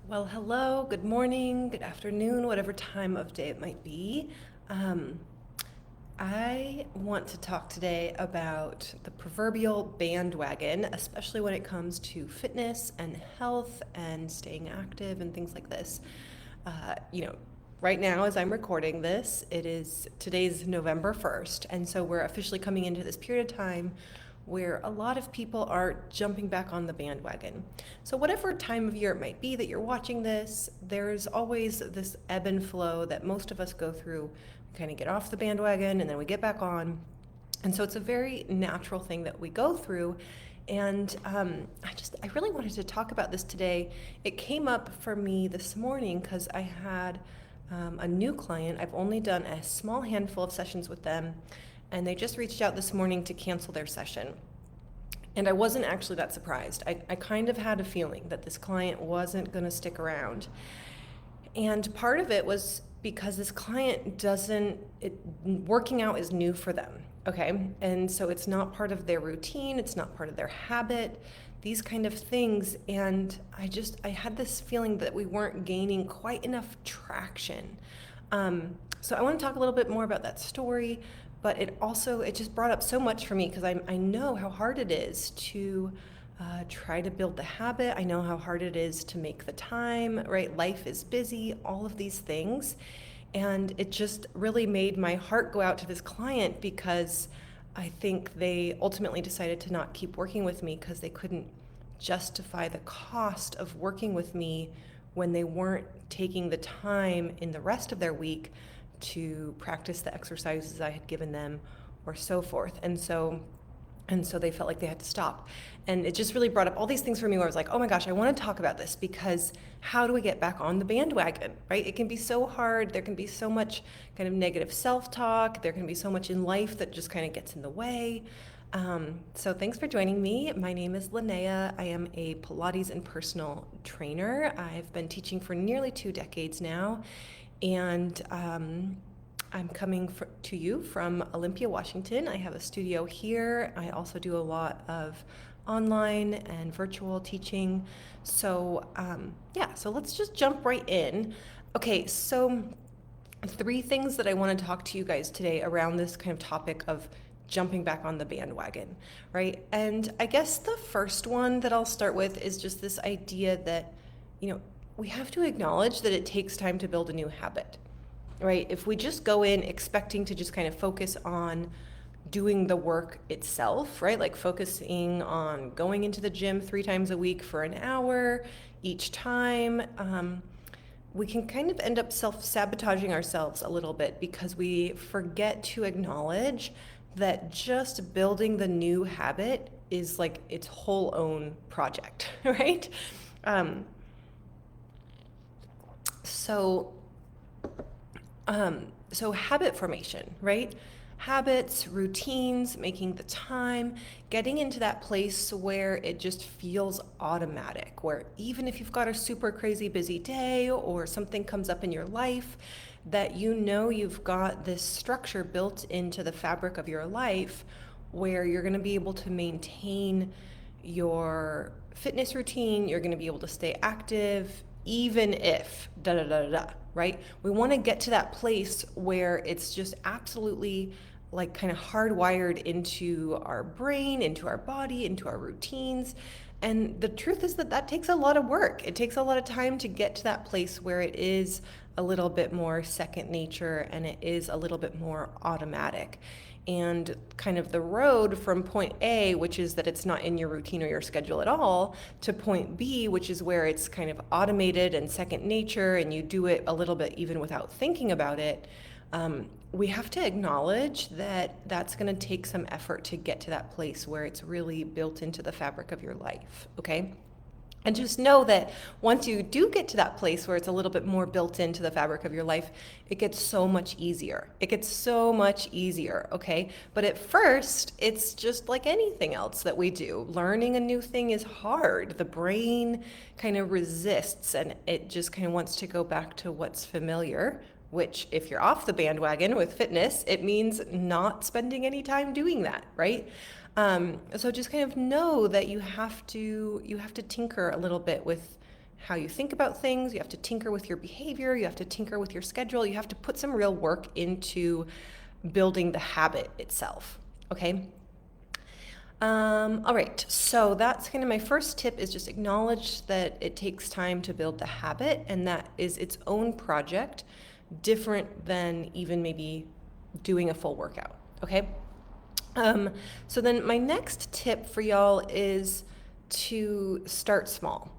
Well, hello, good morning, good afternoon, whatever time of day it might be. Um, I want to talk today about the proverbial bandwagon, especially when it comes to fitness and health and staying active and things like this. Uh, you know, right now, as I'm recording this, today's November 1st, and so we're officially coming into this period of time where a lot of people are jumping back on the bandwagon. So, whatever time of year it might be that you're watching this, there's always this ebb and flow that most of us go through. We kind of get off the bandwagon and then we get back on. And so, it's a very natural thing that we go through. And I really wanted to talk about this today. It came up for me this morning because I had a new client. I've only done a small handful of sessions with them, and they just reached out this morning to cancel their session. And I wasn't actually that surprised. I kind of had a feeling that this client wasn't going to stick around. And part of it was because this client working out is new for them. Okay. And so it's not part of their routine, it's not part of their habit, these kind of things. And I had this feeling that we weren't gaining quite enough traction. So I want to talk a little bit more about that story, but it just brought up so much for me because I know how hard it is to try to build the habit. I know how hard it is to make the time, right? Life is busy, all of these things. And it just really made my heart go out to this client because I think they ultimately decided to not keep working with me because they couldn't justify the cost of working with me when they weren't taking the time in the rest of their week to practice the exercises I had given them or so forth. And so they felt like they had to stop. And it just really brought up all these things for me where I was like, oh my gosh, I want to talk about this because how do we get back on the bandwagon, right? It can be so hard. There can be so much kind of negative self-talk. There can be so much in life that just kind of gets in the way. So thanks for joining me. My name is Linnea. I am a Pilates and personal trainer. I've been teaching for nearly 2 decades now. And I'm coming to you from Olympia, Washington. I have a studio here. I also do a lot of online and virtual teaching. So, so let's just jump right in. Okay, so 3 things that I want to talk to you guys today around this kind of topic of jumping back on the bandwagon, right? And I guess the first one that I'll start with is just this idea that, we have to acknowledge that it takes time to build a new habit, right? If we just go in expecting to just kind of focus on doing the work itself, right? Like focusing on going into the gym 3 times a week for an hour each time, we can kind of end up self-sabotaging ourselves a little bit because we forget to acknowledge that just building the new habit is like its whole own project, right? Um, so so habit formation, right? Habits, routines, making the time, getting into that place where it just feels automatic, where even if you've got a super crazy busy day or something comes up in your life, that you've got this structure built into the fabric of your life where you're going to be able to maintain your fitness routine, you're going to be able to stay active, even if da da da da, right? We want to get to that place where it's just absolutely like kind of hardwired into our brain, into our body, into our routines. And the truth is that that takes a lot of work. It takes a lot of time to get to that place where it is a little bit more second nature and it is a little bit more automatic. And kind of the road from point A, which is that it's not in your routine or your schedule at all, to point B, which is where it's kind of automated and second nature and you do it a little bit even without thinking about it. We have to acknowledge that that's going to take some effort to get to that place where it's really built into the fabric of your life, okay? And just know that once you do get to that place where it's a little bit more built into the fabric of your life, it gets so much easier. It gets so much easier, okay? But at first, it's just like anything else that we do. Learning a new thing is hard. The brain kind of resists and it just kind of wants to go back to what's familiar, which if you're off the bandwagon with fitness, it means not spending any time doing that, right? So just kind of know that you have to tinker a little bit with how you think about things. You have to tinker with your behavior. You have to tinker with your schedule. You have to put some real work into building the habit itself. Okay. All right, so that's kind of my first tip, is just acknowledge that it takes time to build the habit, and that is its own project, different than even maybe doing a full workout, okay? So then my next tip for y'all is to start small.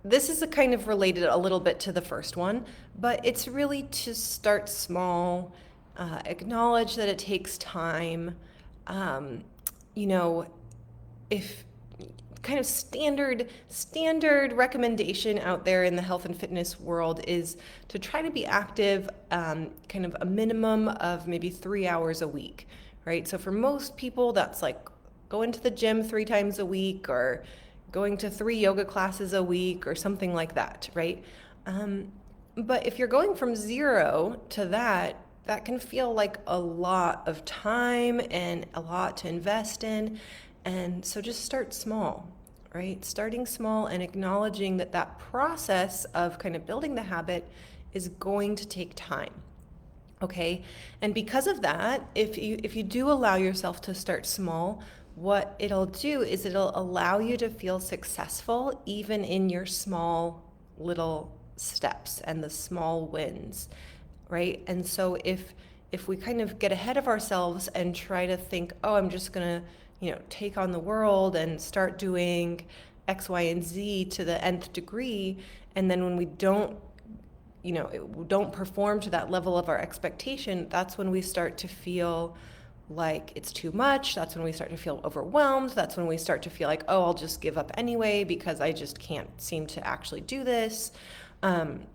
This is a kind of related a little bit to the first one, but it's really to start small, acknowledge that it takes time. You know, if kind of standard recommendation out there in the health and fitness world is to try to be active, kind of a minimum of maybe 3 hours a week, right? So for most people, that's like going to the gym 3 times a week, or going to 3 yoga classes a week, or something like that, right? But if you're going from 0 to that can feel like a lot of time and a lot to invest in. And so just start small, right? Starting small and acknowledging that that process of kind of building the habit is going to take time. Okay? And because of that, if you do allow yourself to start small, what it'll do is it'll allow you to feel successful even in your small little steps and the small wins, right? And so if we kind of get ahead of ourselves and try to think, oh, I'm just gonna, take on the world and start doing X, Y, and Z to the nth degree, and then when we don't perform to that level of our expectation, that's when we start to feel like it's too much. That's when we start to feel overwhelmed. That's when we start to feel like, oh, I'll just give up anyway because I just can't seem to actually do this. And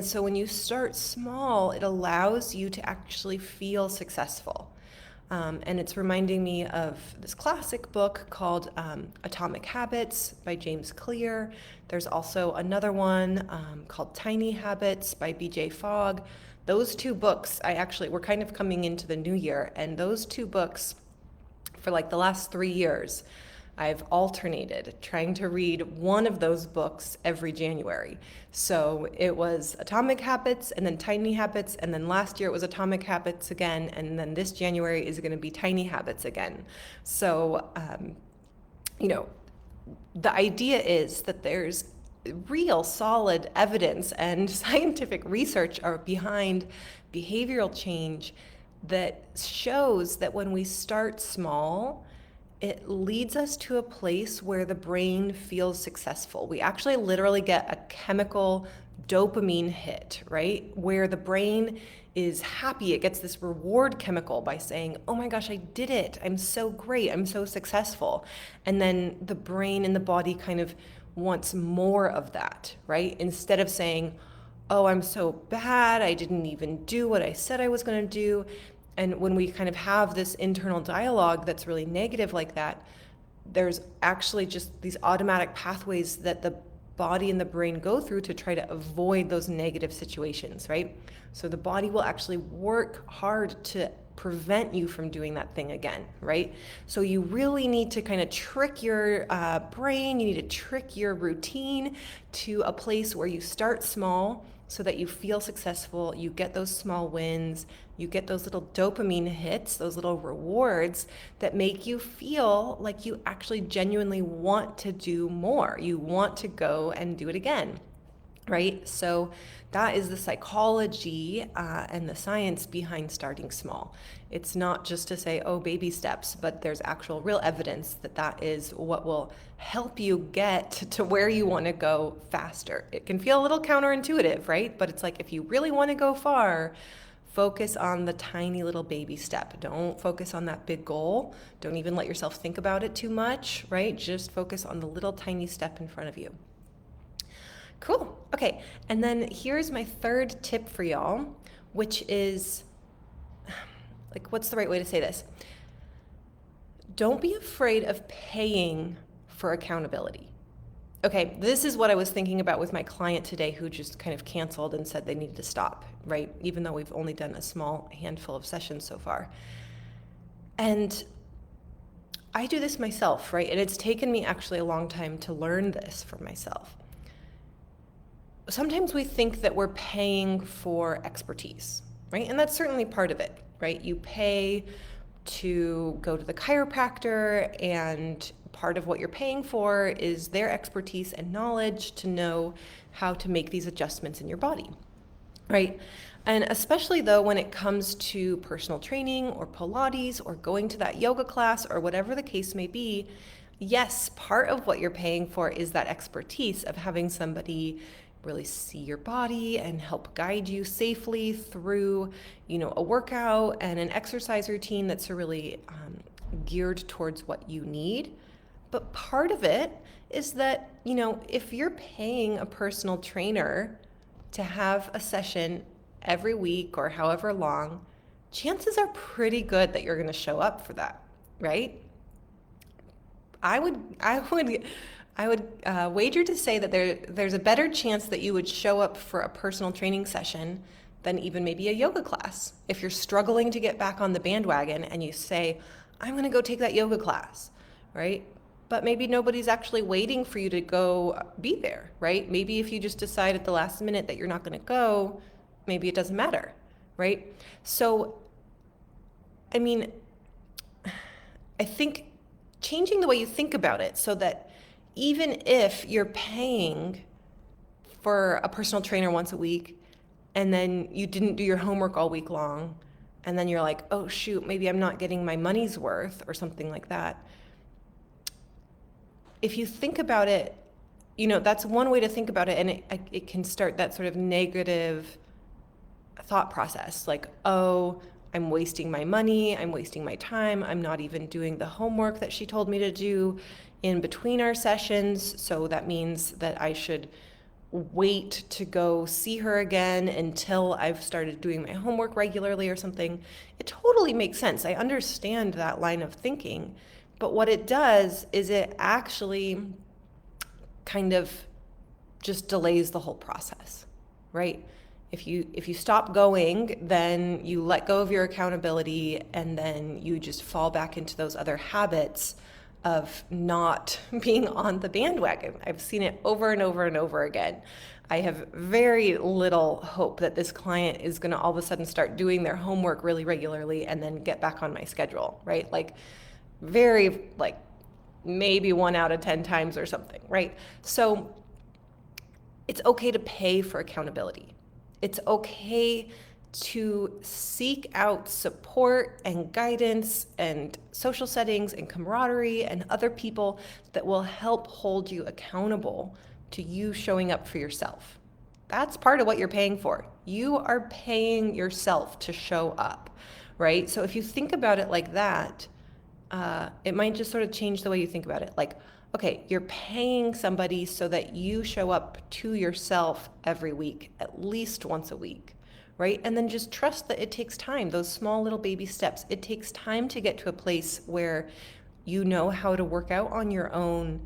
so when you start small, it allows you to actually feel successful. And it's reminding me of this classic book called Atomic Habits by James Clear. There's also another one called Tiny Habits by BJ Fogg. Those 2 books, we're kind of coming into the new year, and those 2 books, for like the last 3 years, I've alternated trying to read one of those books every January. So it was Atomic Habits and then Tiny Habits, and then last year it was Atomic Habits again, and then this January is going to be Tiny Habits again. So, the idea is that there's real solid evidence and scientific research are behind behavioral change that shows that when we start small, it leads us to a place where the brain feels successful. We actually literally get a chemical dopamine hit, right? Where the brain is happy. It gets this reward chemical by saying, oh my gosh, I did it. I'm so great. I'm so successful. And then the brain and the body kind of wants more of that, right? Instead of saying, oh, I'm so bad. I didn't even do what I said I was going to do. And when we kind of have this internal dialogue that's really negative like that, there's actually just these automatic pathways that the body and the brain go through to try to avoid those negative situations, right? So the body will actually work hard to prevent you from doing that thing again, right? So you really need to kind of trick your brain, you need to trick your routine to a place where you start small so that you feel successful, you get those small wins, you get those little dopamine hits, those little rewards that make you feel like you actually genuinely want to do more. You want to go and do it again, right? So that is the psychology and the science behind starting small. It's not just to say, oh, baby steps, but there's actual real evidence that that is what will help you get to where you want to go faster. It can feel a little counterintuitive, right? But it's like, if you really want to go far, focus on the tiny little baby step. Don't focus on that big goal. Don't even let yourself think about it too much, right? Just focus on the little tiny step in front of you. Cool. Okay. And then here's my third tip for y'all, which is, like, what's the right way to say this? Don't be afraid of paying for accountability. Okay, this is what I was thinking about with my client today, who just kind of canceled and said they needed to stop, right? Even though we've only done a small handful of sessions so far. And I do this myself, right? And it's taken me actually a long time to learn this for myself. sometimes we think that we're paying for expertise, right? And that's certainly part of it, right? You pay to go to the chiropractor, and part of what you're paying for is their expertise and knowledge to know how to make these adjustments in your body, right? And especially though when it comes to personal training or Pilates or going to that yoga class or whatever the case may be, yes, part of what you're paying for is that expertise of having somebody really see your body and help guide you safely through, a workout and an exercise routine that's really geared towards what you need. But part of it is that, if you're paying a personal trainer to have a session every week or however long, chances are pretty good that you're going to show up for that, right? I would wager to say that there's a better chance that you would show up for a personal training session than even maybe a yoga class. If you're struggling to get back on the bandwagon and you say, I'm going to go take that yoga class, right? But maybe nobody's actually waiting for you to go be there, right? Maybe if you just decide at the last minute that you're not going to go, maybe it doesn't matter, right? So, I think changing the way you think about it so that even if you're paying for a personal trainer once a week and then you didn't do your homework all week long, and then you're like, oh shoot, maybe I'm not getting my money's worth or something like that. If you think about it, that's one way to think about it, and it can start that sort of negative thought process, like, oh, I'm wasting my money, I'm wasting my time, I'm not even doing the homework that she told me to do in between our sessions, so that means that I should wait to go see her again until I've started doing my homework regularly or something. It totally makes sense. I understand that line of thinking, but what it does is it actually kind of just delays the whole process, right? If you stop going, then you let go of your accountability, and then you just fall back into those other habits of not being on the bandwagon. I've seen it over and over and over again. I have very little hope that this client is going to all of a sudden start doing their homework really regularly and then get back on my schedule, right? Maybe 1 out of 10 times or something, right? So it's okay to pay for accountability. It's okay to seek out support and guidance and social settings and camaraderie and other people that will help hold you accountable to you showing up for yourself. That's part of what you're paying for. You are paying yourself to show up, right? So if you think about it like that, it might just sort of change the way you think about it. Like, okay, you're paying somebody so that you show up to yourself every week, at least once a week, right? And then just trust that it takes time, those small little baby steps. It takes time to get to a place where you know how to work out on your own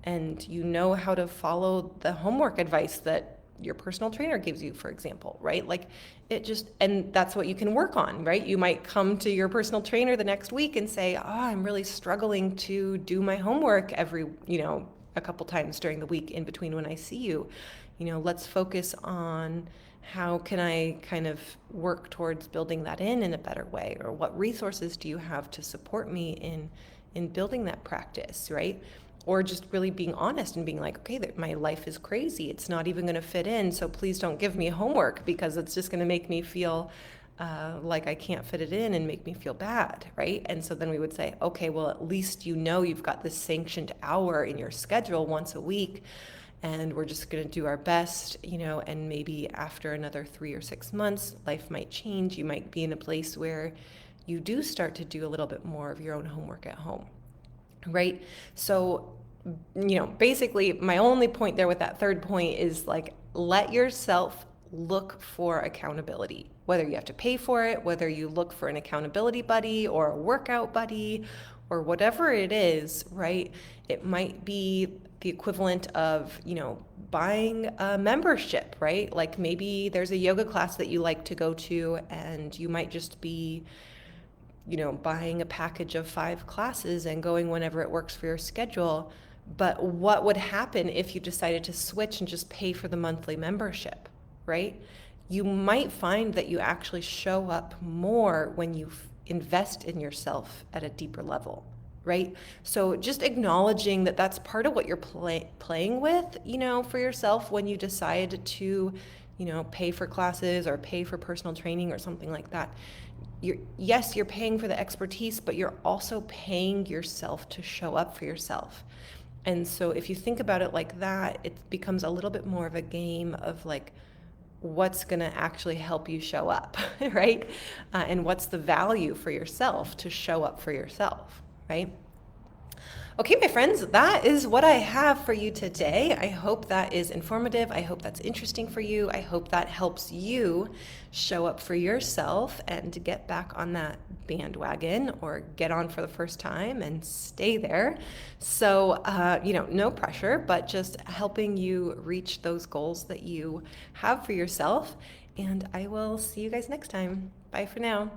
and you know how to follow the homework advice that your personal trainer gives you, for example, right? And that's what you can work on, right? You might come to your personal trainer the next week and say, I'm really struggling to do my homework every, a couple times during the week in between when I see you. Let's focus on how can I kind of work towards building that in a better way, or what resources do you have to support me in building that practice, right? Or just really being honest and being like, okay, my life is crazy. It's not even going to fit in. So please don't give me homework because it's just going to make me feel like I can't fit it in and make me feel bad, right? And so then we would say, okay, well, at least you've got this sanctioned hour in your schedule once a week, and we're just going to do our best, and maybe after another 3 or 6 months, life might change. You might be in a place where you do start to do a little bit more of your own homework at home, right? So, basically my only point there with that third point is let yourself look for accountability, whether you have to pay for it, whether you look for an accountability buddy or a workout buddy or whatever it is, right? It might be the equivalent of, buying a membership, right? Like maybe there's a yoga class that you like to go to, and you might just be buying a package of 5 classes and going whenever it works for your schedule. But what would happen if you decided to switch and just pay for the monthly membership, right? You might find that you actually show up more when you invest in yourself at a deeper level, right? So just acknowledging that that's part of what you're playing with, for yourself when you decide to, pay for classes or pay for personal training or something like that. You're paying for the expertise, but you're also paying yourself to show up for yourself. And so if you think about it like that, it becomes a little bit more of a game of like, what's going to actually help you show up, right? And what's the value for yourself to show up for yourself, right? Okay, my friends, that is what I have for you today. I hope that is informative. I hope that's interesting for you. I hope that helps you show up for yourself and get back on that bandwagon or get on for the first time and stay there. So, no pressure, but just helping you reach those goals that you have for yourself. And I will see you guys next time. Bye for now.